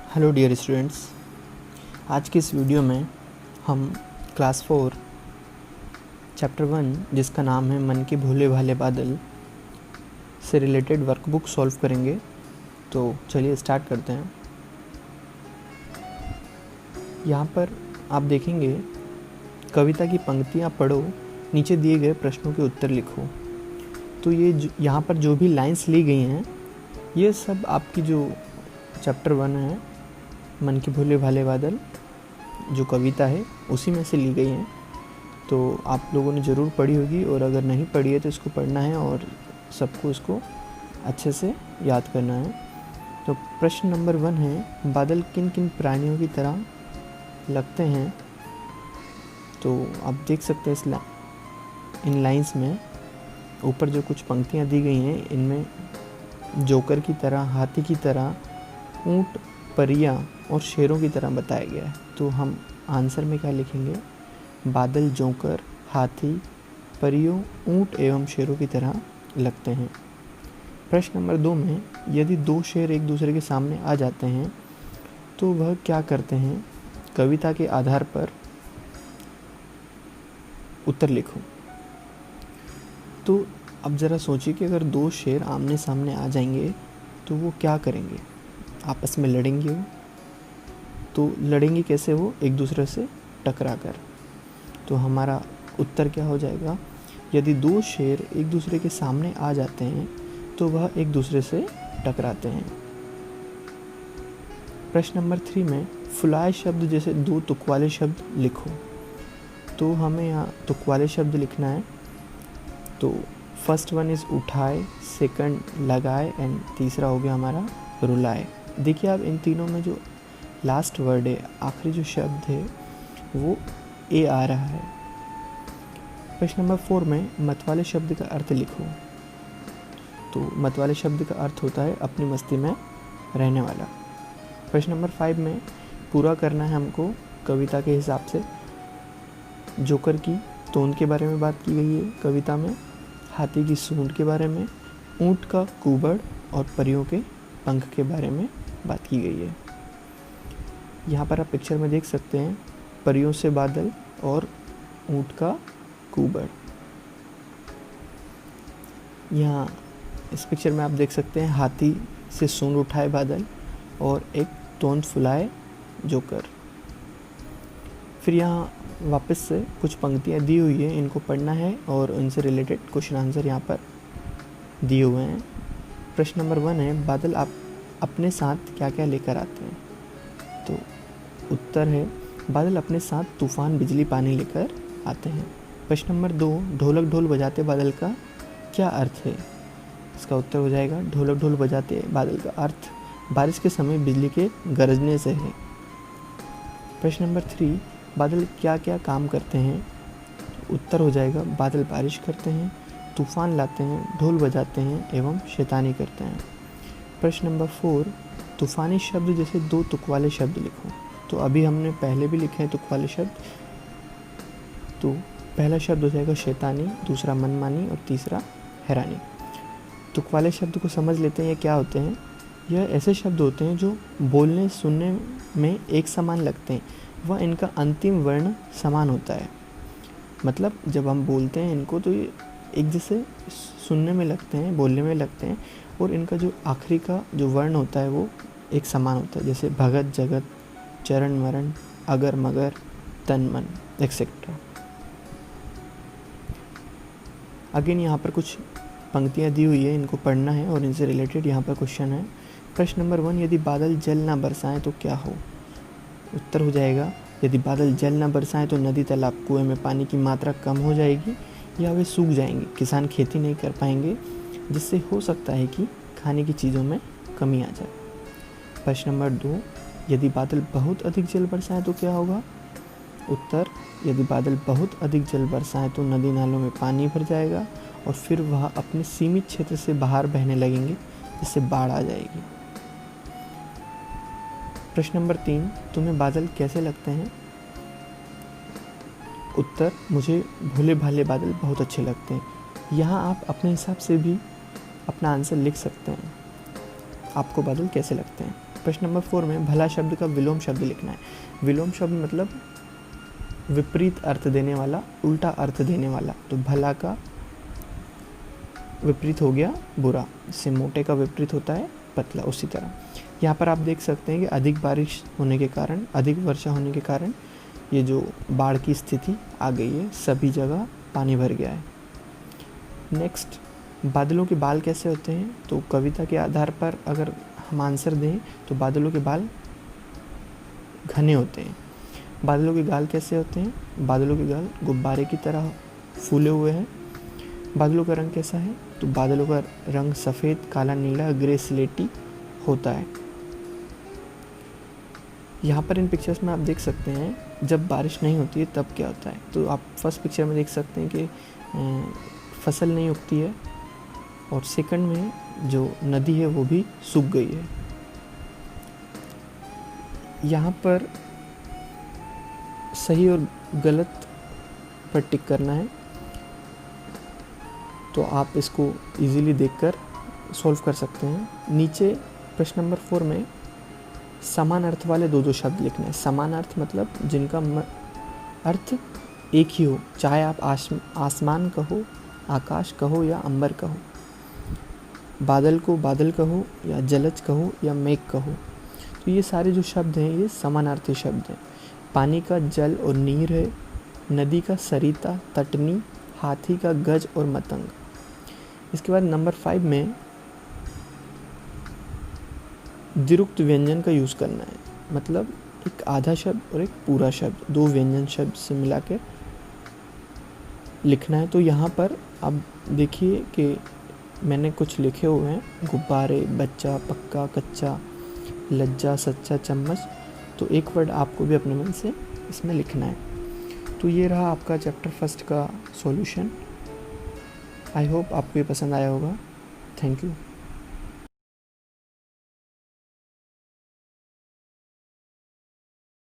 Hello dear students, आज की इस वीडियो में हम क्लास 4 चैप्टर 1 जिसका नाम है मन के भोले भाले बादल से रिलेटेड वर्कबुक सॉल्व करेंगे। तो चलिए स्टार्ट करते हैं। यहाँ पर आप देखेंगे कविता की पंक्तियाँ पढ़ो, नीचे दिए गए प्रश्नों के उत्तर लिखो। तो ये यहाँ पर जो भी लाइंस ली गई हैं ये सब आपकी जो चैप्टर 1 है मन के भोले भाले बादल जो कविता है उसी में से ली गई हैं। तो आप लोगों ने ज़रूर पढ़ी होगी, और अगर नहीं पढ़ी है तो इसको पढ़ना है और सबको इसको अच्छे से याद करना है। तो प्रश्न नंबर 1 है, बादल किन किन प्राणियों की तरह लगते हैं। तो आप देख सकते हैं इन लाइंस में ऊपर जो कुछ पंक्तियाँ दी गई हैं इनमें जोकर की तरह, हाथी की तरह, ऊँट, परियां और शेरों की तरह बताया गया है। तो हम आंसर में क्या लिखेंगे? बादल जोकर, हाथी, परियों, ऊँट एवं शेरों की तरह लगते हैं। प्रश्न नंबर 2 में, यदि दो शेर एक दूसरे के सामने आ जाते हैं तो वह क्या करते हैं? कविता के आधार पर उत्तर लिखो। तो अब ज़रा सोचिए कि अगर दो शेर आमने सामने आ जाएंगे तो वो क्या करेंगे? आपस में लड़ेंगे वो। तो लड़ेंगे कैसे? वो एक दूसरे से टकरा कर। तो हमारा उत्तर क्या हो जाएगा? यदि दो शेर एक दूसरे के सामने आ जाते हैं तो वह एक दूसरे से टकराते हैं। प्रश्न नंबर 3 में फुलाए शब्द जैसे दो तुक वाले शब्द लिखो। तो हमें यहाँ तुक वाले शब्द लिखना है। तो फर्स्ट वन इज़ उठाए, सेकंड लगाए एंड तीसरा हो गया हमारा रुलाए। देखिए आप इन तीनों में जो लास्ट वर्ड है, आखिरी जो शब्द है वो ए आ रहा है। प्रश्न नंबर 4 में मत वाले शब्द का अर्थ लिखो। तो मत वाले शब्द का अर्थ होता है अपनी मस्ती में रहने वाला। प्रश्न नंबर 5 में पूरा करना है हमको कविता के हिसाब से। जोकर की तोंद के बारे में बात की गई है कविता में, हाथी की सूंड के बारे में, ऊँट का कुबड़ और परियों के पंख के बारे में बात की गई है। यहाँ पर आप पिक्चर में देख सकते हैं परियों से बादल और ऊँट का कुबड़। यहाँ इस पिक्चर में आप देख सकते हैं हाथी से सूंड उठाए बादल और एक तोंद फुलाए जोकर। फिर यहाँ वापस से कुछ पंक्तियाँ दी हुई है, इनको पढ़ना है और उनसे रिलेटेड क्वेश्चन आंसर यहाँ पर दिए हुए हैं। प्रश्न नंबर 1 है, बादल आप अपने साथ क्या क्या लेकर आते हैं? तो उत्तर है बादल अपने साथ तूफान, बिजली, पानी लेकर आते हैं। प्रश्न नंबर 2, ढोलक ढोल बजाते बादल का क्या अर्थ है? इसका उत्तर हो जाएगा ढोलक ढोल बजाते बादल का अर्थ बारिश के समय बिजली के गरजने से है। प्रश्न नंबर 3, बादल क्या क्या काम करते हैं? उत्तर हो जाएगा बादल बारिश करते हैं, तूफान लाते हैं, ढोल बजाते हैं एवं शैतानी करते हैं। प्रश्न नंबर 4, तूफानी शब्द जैसे दो तुक वाले शब्द लिखो। तो अभी हमने पहले भी लिखे हैं तुक वाले शब्द। तो पहला शब्द हो जाएगा शैतानी, दूसरा मनमानी और तीसरा हैरानी। तुक वाले शब्द को समझ लेते हैं ये क्या होते हैं। यह ऐसे शब्द होते हैं जो बोलने सुनने में एक समान लगते हैं, वह इनका अंतिम वर्ण समान होता है। मतलब जब हम बोलते हैं इनको तो ये एक जैसे सुनने में लगते हैं, बोलने में लगते हैं, और इनका जो आखिरी का जो वर्ण होता है वो एक समान होता है। जैसे भगत, जगत, चरण, मरण, अगर, मगर, तन, मन एक्सेट्रा। अगेन यहाँ पर कुछ पंक्तियाँ दी हुई है, इनको पढ़ना है और इनसे रिलेटेड यहाँ पर क्वेश्चन है। प्रश्न नंबर 1, यदि बादल जल ना बरसाएं तो क्या हो? उत्तर हो जाएगा यदि बादल जल ना बरसाएं तो नदी, तालाब, कुएं में पानी की मात्रा कम हो जाएगी या वे सूख जाएंगे। किसान खेती नहीं कर पाएंगे, जिससे हो सकता है कि खाने की चीज़ों में कमी आ जाए। प्रश्न नंबर 2, यदि बादल बहुत अधिक जल बरसाएं तो क्या होगा? उत्तर, यदि बादल बहुत अधिक जल बरसाएं तो नदी नालों में पानी भर जाएगा और फिर वह अपने सीमित क्षेत्र से बाहर बहने लगेंगे, जिससे बाढ़ आ जाएगी। प्रश्न नंबर 3, तुम्हें बादल कैसे लगते हैं? उत्तर, मुझे भोले भाले बादल बहुत अच्छे लगते हैं। यहाँ आप अपने हिसाब से भी अपना आंसर लिख सकते हैं, आपको बादल कैसे लगते हैं। प्रश्न नंबर 4 में भला शब्द का विलोम शब्द लिखना है। विलोम शब्द मतलब विपरीत अर्थ देने वाला, उल्टा अर्थ देने वाला। तो भला का विपरीत हो गया बुरा, इससे मोटे का विपरीत होता है पतला। उसी तरह यहाँ पर आप देख सकते हैं कि अधिक बारिश होने के कारण, अधिक वर्षा होने के कारण ये जो बाढ़ की स्थिति आ गई है, सभी जगह पानी भर गया है। नेक्स्ट, बादलों के बाल कैसे होते हैं? तो कविता के आधार पर अगर हम आंसर दें तो बादलों के बाल घने होते हैं। बादलों के गाल कैसे होते हैं? बादलों के गाल गुब्बारे की तरह फूले हुए हैं। बादलों का रंग कैसा है? तो बादलों का रंग सफ़ेद, काला, नीला, ग्रे, स्लेटी होता है। यहाँ पर इन पिक्चर्स में आप देख सकते हैं जब बारिश नहीं होती है तब क्या होता है। तो आप फर्स्ट पिक्चर में देख सकते हैं कि फसल नहीं उगती है, और सेकंड में जो नदी है वो भी सूख गई है। यहाँ पर सही और गलत पर टिक करना है, तो आप इसको इजीली देखकर सॉल्व कर सकते हैं। नीचे प्रश्न नंबर 4 में समान अर्थ वाले दो शब्द लिखने हैं। समान अर्थ मतलब जिनका अर्थ एक ही हो, चाहे आप आसमान कहो, आकाश कहो या अंबर कहो, बादल को बादल कहो या जलज कहो या मेघ कहो। तो ये सारे जो शब्द हैं ये समानार्थी शब्द हैं। पानी का जल और नीर है, नदी का सरिता, तटनी, हाथी का गज और मतंग। इसके बाद नंबर 5 में द्विरुक्त व्यंजन का यूज़ करना है, मतलब एक आधा शब्द और एक पूरा शब्द, दो व्यंजन शब्द से मिला के लिखना है। तो यहाँ पर आप देखिए कि मैंने कुछ लिखे हुए हैं, गुब्बारे, बच्चा, पक्का, कच्चा, लज्जा, सच्चा, चम्मच। तो एक वर्ड आपको भी अपने मन से इसमें लिखना है। तो ये रहा आपका चैप्टर 1 का सॉल्यूशन। आई होप आपको ये पसंद आया होगा। Thank you.